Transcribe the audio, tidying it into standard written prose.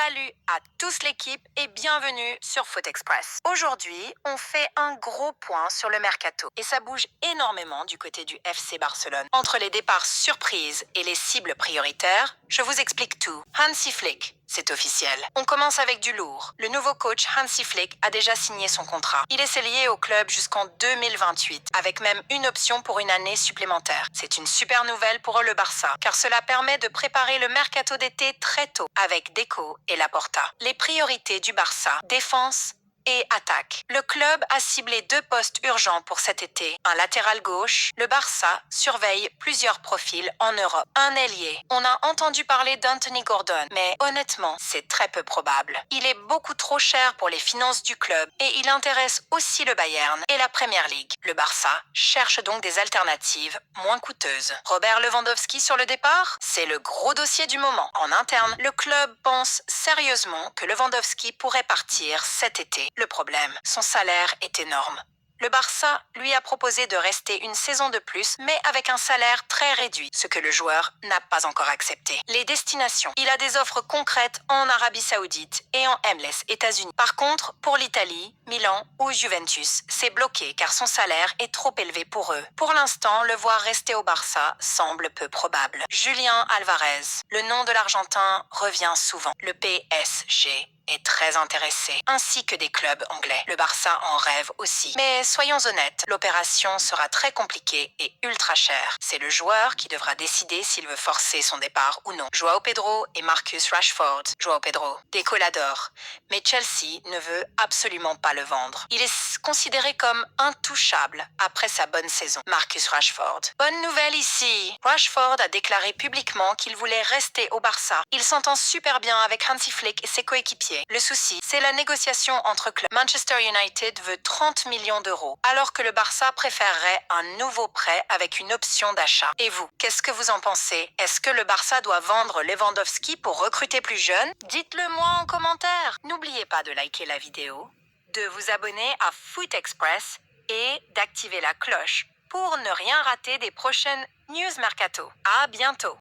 Salut à tous l'équipe et bienvenue sur Foot Express. Aujourd'hui, on fait un gros point sur le mercato et ça bouge énormément du côté du FC Barcelone. Entre les départs surprises et les cibles prioritaires, je vous explique tout. Hansi Flick, c'est officiel. On commence avec du lourd. Le nouveau coach Hansi Flick a déjà signé son contrat. Il est lié au club jusqu'en 2028, avec même une option pour une année supplémentaire. C'est une super nouvelle pour le Barça, car cela permet de préparer le mercato d'été très tôt, avec Deco et Laporta. Les priorités du Barça, défense et attaque. Le club a ciblé 2 postes urgents pour cet été. Un latéral gauche. Le Barça surveille plusieurs profils en Europe. Un ailier. On a entendu parler d'Anthony Gordon, mais honnêtement, c'est très peu probable. Il est beaucoup trop cher pour les finances du club et il intéresse aussi le Bayern et la Premier League. Le Barça cherche donc des alternatives moins coûteuses. Robert Lewandowski sur le départ? C'est le gros dossier du moment. En interne, le club pense sérieusement que Lewandowski pourrait partir cet été. Le problème, son salaire est énorme. Le Barça lui a proposé de rester une saison de plus, mais avec un salaire très réduit, ce que le joueur n'a pas encore accepté. Les destinations. Il a des offres concrètes en Arabie Saoudite et en MLS, États-Unis. Par contre, pour l'Italie, Milan ou Juventus, c'est bloqué car son salaire est trop élevé pour eux. Pour l'instant, le voir rester au Barça semble peu probable. Julien Alvarez. Le nom de l'Argentin revient souvent. Le PSG est très intéressé, ainsi que des clubs anglais. Le Barça en rêve aussi. Mais soyons honnêtes, l'opération sera très compliquée et ultra chère. C'est le joueur qui devra décider s'il veut forcer son départ ou non. Joao Pedro et Marcus Rashford. Joao Pedro, Deco l'adore, mais Chelsea ne veut absolument pas le vendre. Il est considéré comme intouchable après sa bonne saison. Marcus Rashford. Bonne nouvelle ici. Rashford a déclaré publiquement qu'il voulait rester au Barça. Il s'entend super bien avec Hansi Flick et ses coéquipiers. Le souci, c'est la négociation entre clubs. Manchester United veut 30 millions d'euros, alors que le Barça préférerait un nouveau prêt avec une option d'achat. Et vous, qu'est-ce que vous en pensez? Est-ce que le Barça doit vendre Lewandowski pour recruter plus jeunes? Dites-le moi en commentaire. N'oubliez pas de liker la vidéo, de vous abonner à Foot Express et d'activer la cloche pour ne rien rater des prochaines news mercato. À bientôt.